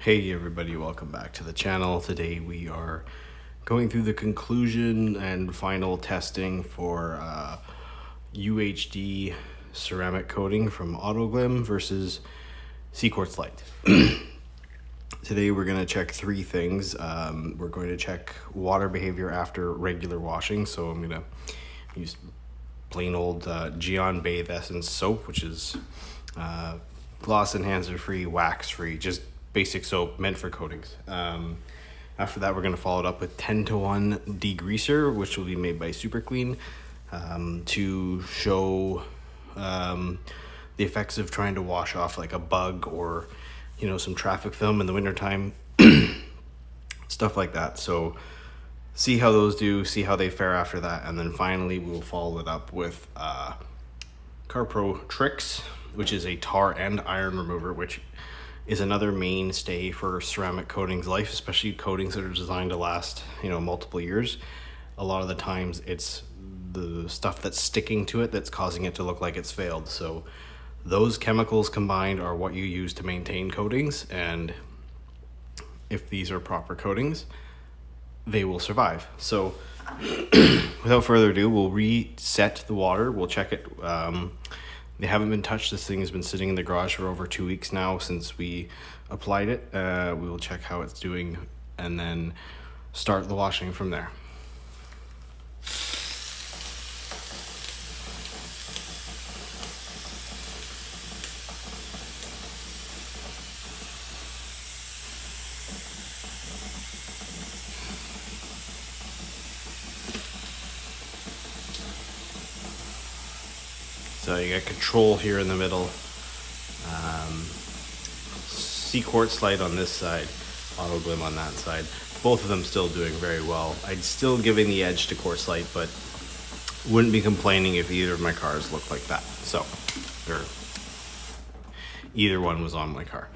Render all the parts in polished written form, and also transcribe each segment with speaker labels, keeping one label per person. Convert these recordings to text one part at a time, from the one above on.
Speaker 1: Hey everybody, welcome back to the channel. Today we are going through the conclusion and final testing for UHD ceramic coating from Autoglym versus Cquartz Lite. Today we're going to check three things. We're going to check water behavior after regular washing. So I'm going to use plain old Geon Bathe Essence soap, which is gloss enhancer free, wax free, just basic soap meant for coatings. After that, we're going to follow it up with 10-to-1 degreaser, which will be made by Super Clean, to show the effects of trying to wash off like a bug or some traffic film in the wintertime, stuff like that. So see how those do, see how they fare after that, and then finally we'll follow it up with Carpro Cquartz, which is a tar and iron remover, which is another mainstay for ceramic coatings life, especially coatings that are designed to last multiple years. A lot of the times it's the stuff that's sticking to it that's causing it to look like it's failed. So those chemicals combined are what you use to maintain coatings, and if these are proper coatings, they will survive. So without further ado, we'll reset the water. We'll check it. They haven't been touched. This thing has been sitting in the garage for over 2 weeks now since we applied it. We will check how it's doing and then start the washing from there. So you got control here in the middle, Cquartz Lite on this side, Autoglym on that side. Both of them still doing very well. I'd still giving the edge to Quartz Lite, but wouldn't be complaining if either of my cars looked like that. So, or either one was on my car.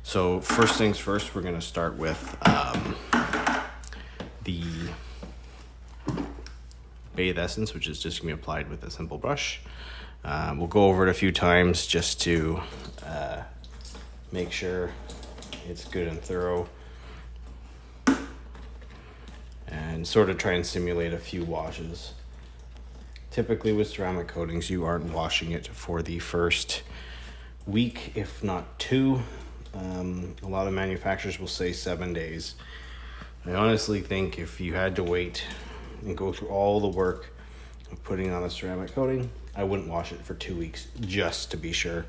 Speaker 1: So first things first, we're gonna start with the Bathe Essence, which is just gonna be applied with a simple brush. We'll go over it a few times just to make sure it's good and thorough, and sort of try and simulate a few washes. Typically with ceramic coatings, you aren't washing it for the first week, if not two. A lot of manufacturers will say 7 days. I honestly think if you had to wait and go through all the work of putting on a ceramic coating, I wouldn't wash it for 2 weeks just to be sure.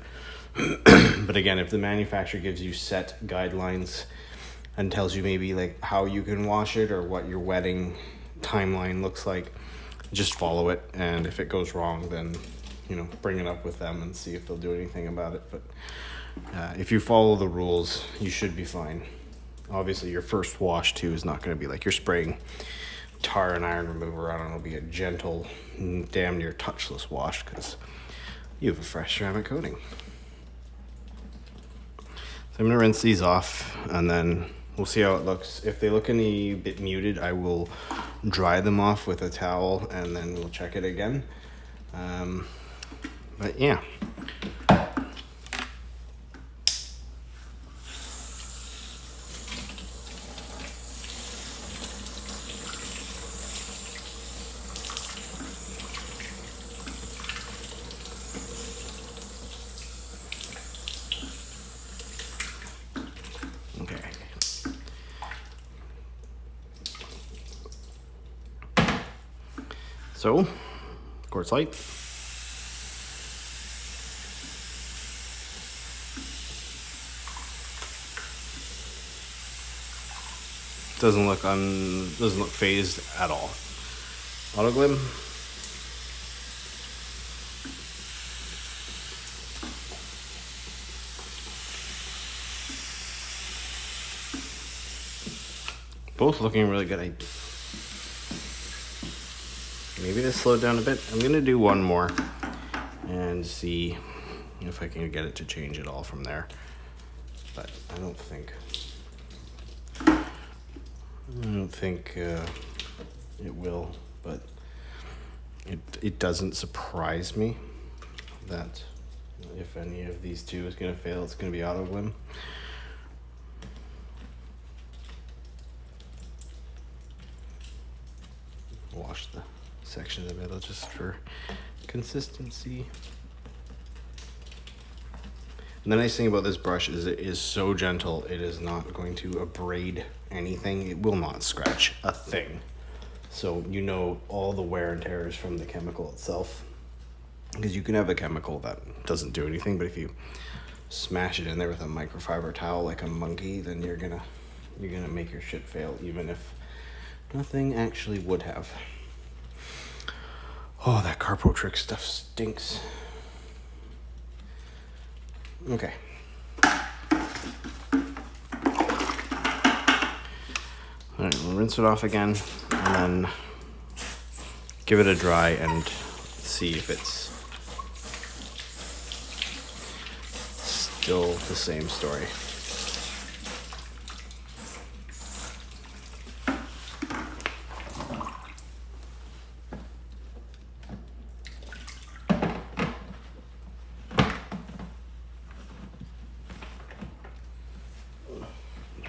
Speaker 1: But again, if the manufacturer gives you set guidelines and tells you maybe like how you can wash it or what your wetting timeline looks like, just follow it. And if it goes wrong, then bring it up with them and see if they'll do anything about it. But if you follow the rules, you should be fine. Obviously your first wash too is not going to be like you're spraying tar and iron remover. I don't know, be a gentle, damn near touchless wash because you have a fresh ceramic coating. So I'm gonna rinse these off and then we'll see how it looks. If they look any bit muted, I will dry them off with a towel and then we'll check it again. But yeah. So, Quartz Lite. Doesn't look phased at all. Autoglym. Both looking really good. Maybe this slowed down a bit. I'm gonna do one more and see if I can get it to change at all from there. But I don't think it will. But it doesn't surprise me that if any of these two is gonna fail, it's gonna be Autoglym. wash the section in the middle just for consistency. And the nice thing about this brush is it is so gentle, it is not going to abrade anything. It will not scratch a thing. So you know all the wear and tear is from the chemical itself. Because you can have a chemical that doesn't do anything, but if you smash it in there with a microfiber towel like a monkey, then you're gonna make your shit fail, even if nothing actually would have. Oh, that Carpro trick stuff stinks. Okay. All right, we'll rinse it off again and then give it a dry and see if it's still the same story.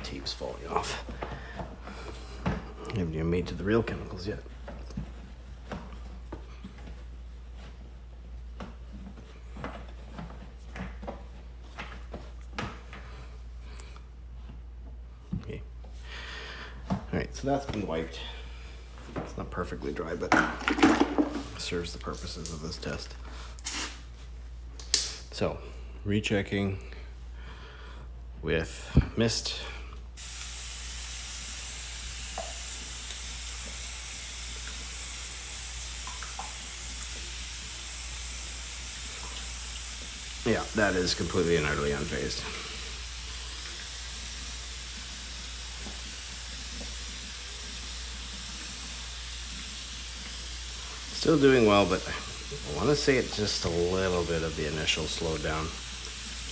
Speaker 1: Tape's falling off. I haven't even made to the real chemicals yet. Okay. Alright, so that's been wiped. It's not perfectly dry, but serves the purposes of this test. So, rechecking with mist. Yeah, that is completely and utterly unfazed. Still doing well, but I want to say it's just a little bit of the initial slowdown.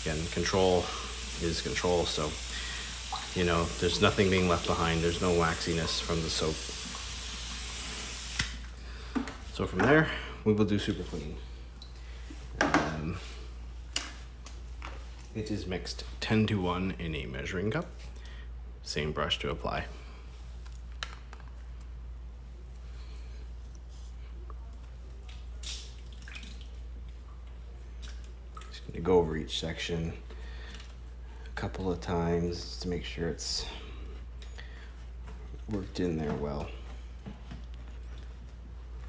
Speaker 1: Again, control is control, so you know, there's nothing being left behind. There's no waxiness from the soap. So from there, we will do super clean. It is mixed 10-to-1 in a measuring cup. Same brush to apply. Just going to go over each section a couple of times to make sure it's worked in there well.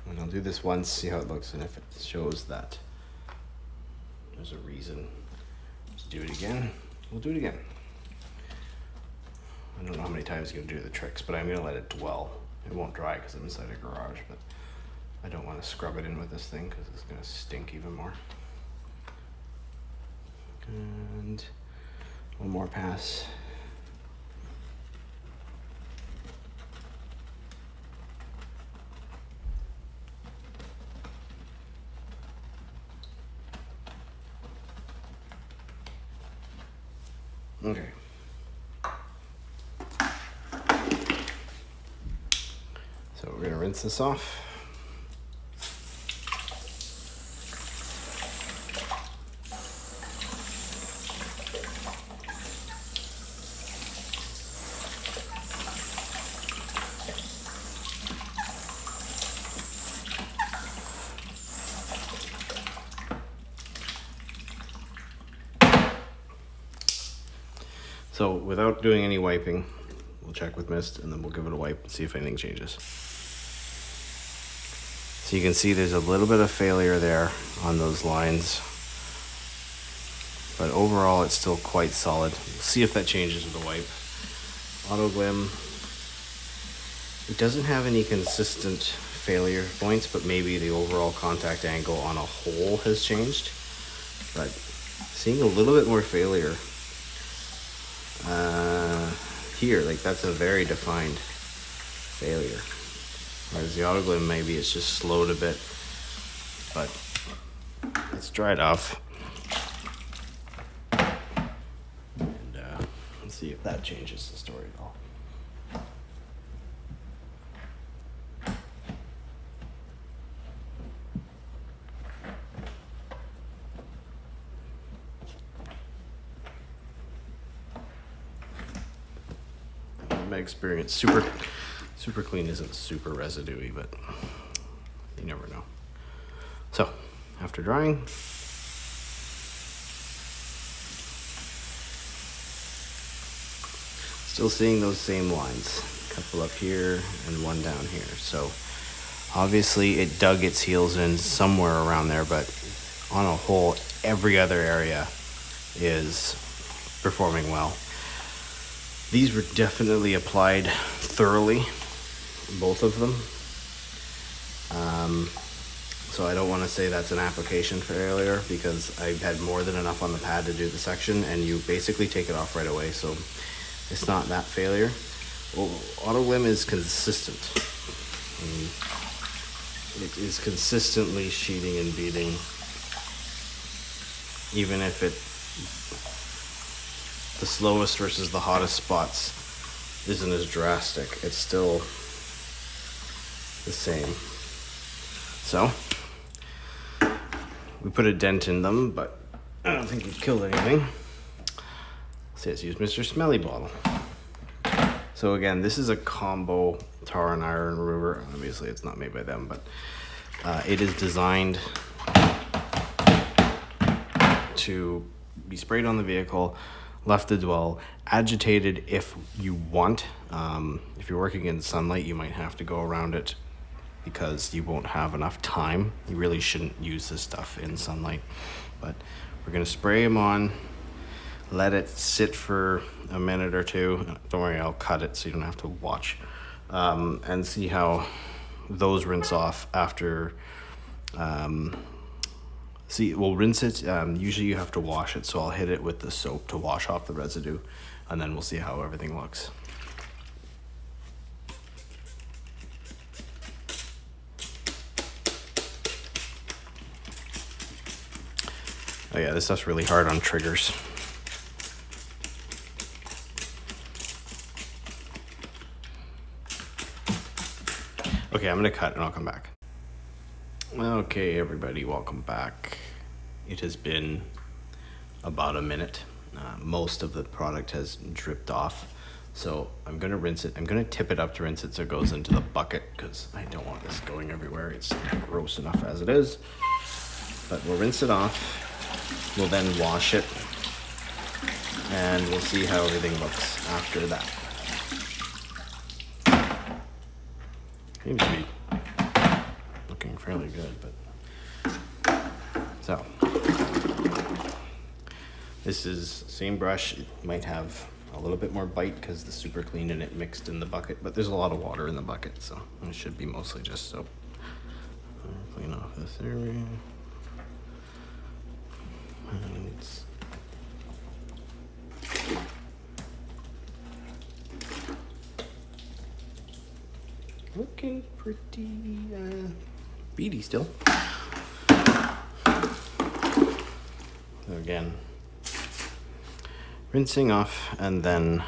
Speaker 1: And I'll do this once, see how it looks, and if it shows that there's a reason to do it again, we'll do it again. I don't know how many times you're gonna do the tricks, but I'm gonna let it dwell. It won't dry because I'm inside a garage, but I don't want to scrub it in with this thing because it's gonna stink even more. And one more pass. Okay. So we're gonna rinse this off. So without doing any wiping, we'll check with mist and then we'll give it a wipe and see if anything changes. So you can see there's a little bit of failure there on those lines, but overall it's still quite solid. We'll see if that changes with the wipe. Autoglym, it doesn't have any consistent failure points, but maybe the overall contact angle on a whole has changed. But seeing a little bit more failure here, like that's a very defined failure. Whereas the Autoglym, maybe it's just slowed a bit, but it's dried off. And let's see if that changes the story at all. My experience, Super clean isn't super residuey, but you never know. So, after drying, still seeing those same lines. A couple up here and one down here. So, obviously it dug its heels in somewhere around there, but on a whole, every other area is performing well. These were definitely applied thoroughly, both of them. So I don't want to say that's an application failure, because I had more than enough on the pad to do the section, and you basically take it off right away, so it's not that failure. Well, Autoglym is consistent. It is consistently sheeting and beading, even if the slowest versus the hottest spots isn't as drastic. It's still the same. So, we put a dent in them, but I don't think it killed anything. So let's use Mr. Smelly Bottle. So again, this is a combo tar and iron remover. Obviously it's not made by them, but it is designed to be sprayed on the vehicle, left to dwell, agitated if you want. If you're working in sunlight, you might have to go around it because you won't have enough time. You really shouldn't use this stuff in sunlight, but we're gonna spray them on, let it sit for a minute or two. Don't worry, I'll cut it so you don't have to watch, and see how those rinse off after. We'll rinse it. Usually you have to wash it, so I'll hit it with the soap to wash off the residue, and then we'll see how everything looks. Oh yeah, this stuff's really hard on triggers. Okay, I'm gonna cut and I'll come back. Okay, everybody, welcome back. It has been about a minute. Most of the product has dripped off, so I'm gonna rinse it. I'm gonna tip it up to rinse it so it goes into the bucket, because I don't want this going everywhere. It's gross enough as it is. But we'll rinse it off. We'll then wash it, and we'll see how everything looks after that. Seems to be looking fairly good, but so this is same brush. It might have a little bit more bite because the super clean in it mixed in the bucket, but there's a lot of water in the bucket, so it should be mostly just soap. Clean off this area. And it's looking pretty beady still. So again, rinsing off, and then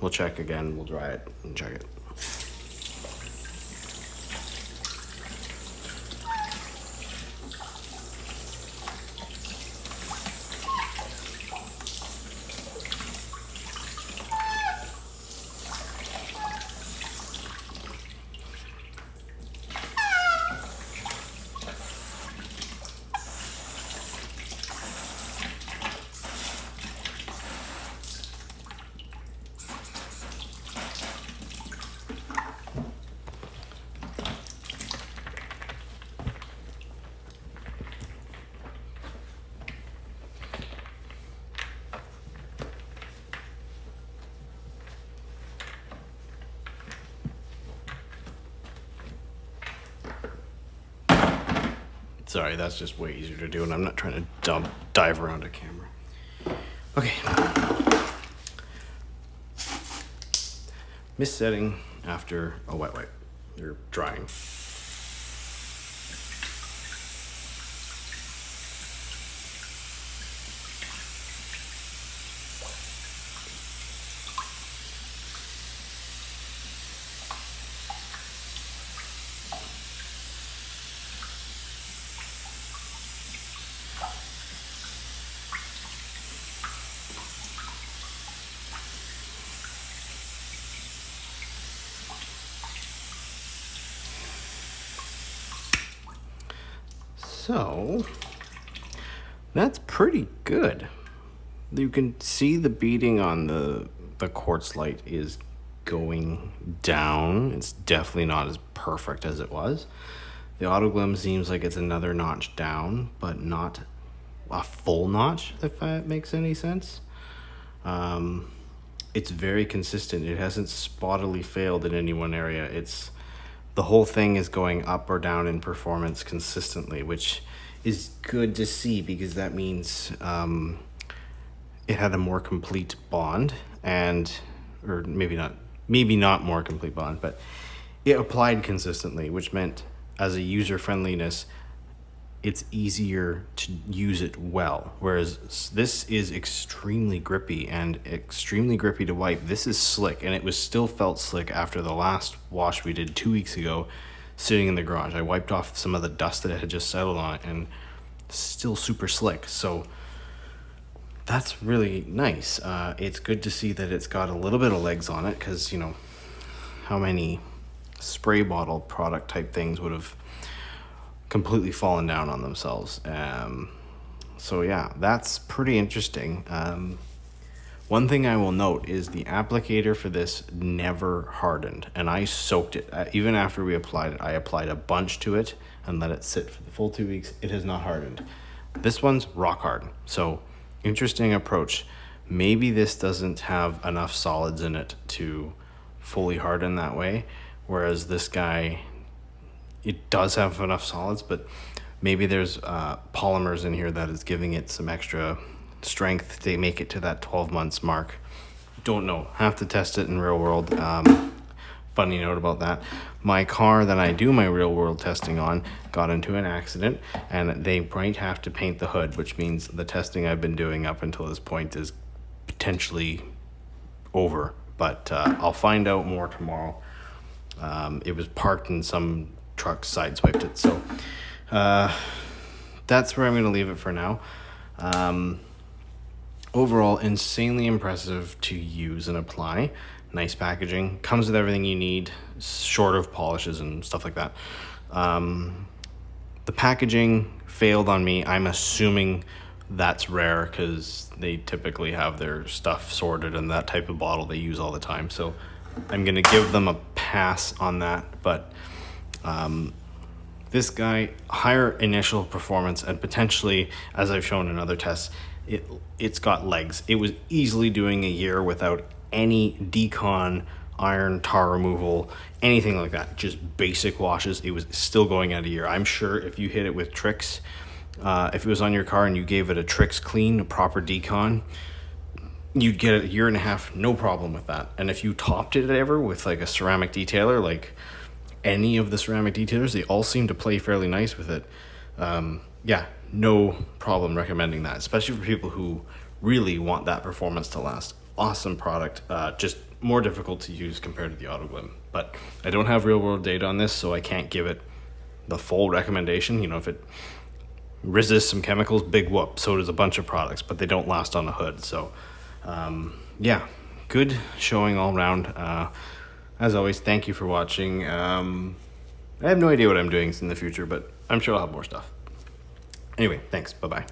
Speaker 1: we'll check again. We'll dry it and check it. Sorry, that's just way easier to do, and I'm not trying to dive around a camera. Okay. Mist setting after a wet wipe. You're drying. So that's pretty good. You can see the beading on the Quartz Lite is going down. It's definitely not as perfect as it was. The Autoglym seems like it's another notch down, but not a full notch, if that makes any sense. It's very consistent. It hasn't spottily failed in any one area. The whole thing is going up or down in performance consistently, which is good to see because that means it had a more complete bond, or maybe not more complete bond, but it applied consistently, which meant as a user friendliness, it's easier to use it well. Whereas this is extremely grippy to wipe. This is slick, and it still felt slick after the last wash we did 2 weeks ago sitting in the garage. I wiped off some of the dust that had just settled on it, and still super slick. So that's really nice. It's good to see that it's got a little bit of legs on it, because how many spray bottle product type things would have completely fallen down on themselves. So yeah, that's pretty interesting. One thing I will note is the applicator for this never hardened, and I soaked it. Even after we applied it, I applied a bunch to it and let it sit for the full 2 weeks. It has not hardened. This one's rock hard. So interesting approach. Maybe this doesn't have enough solids in it to fully harden that way, whereas this guy, it does have enough solids, but maybe there's polymers in here that is giving it some extra strength to make it to that 12 months mark. Don't know. Have to test it in real world. Funny note about that. My car that I do my real world testing on got into an accident, and they might have to paint the hood, which means the testing I've been doing up until this point is potentially over. But I'll find out more tomorrow. It was parked in some truck, sideswiped it. So that's where I'm going to leave it for now. Overall, insanely impressive to use and apply. Nice packaging. Comes with everything you need, short of polishes and stuff like that. The packaging failed on me. I'm assuming that's rare because they typically have their stuff sorted in that type of bottle they use all the time. So I'm going to give them a pass on that. But this guy, higher initial performance, and potentially, as I've shown in other tests, it's got legs. It was easily doing a year without any decon, iron, tar removal, anything like that. Just basic washes. It was still going at a year. I'm sure if you hit it with tricks, if it was on your car and you gave it a tricks clean, a proper decon, you'd get a year and a half, no problem with that. And if you topped it ever with like a ceramic detailer, like any of the ceramic detailers, they all seem to play fairly nice with it. Yeah, no problem recommending that, especially for people who really want that performance to last. Awesome product, just more difficult to use compared to the Autoglym. But I don't have real world data on this, so I can't give it the full recommendation. If it resists some chemicals, big whoop. So does a bunch of products, but they don't last on a hood. So yeah, good showing all around. As always, thank you for watching. I have no idea what I'm doing in the future, but I'm sure I'll have more stuff. Anyway, thanks. Bye-bye.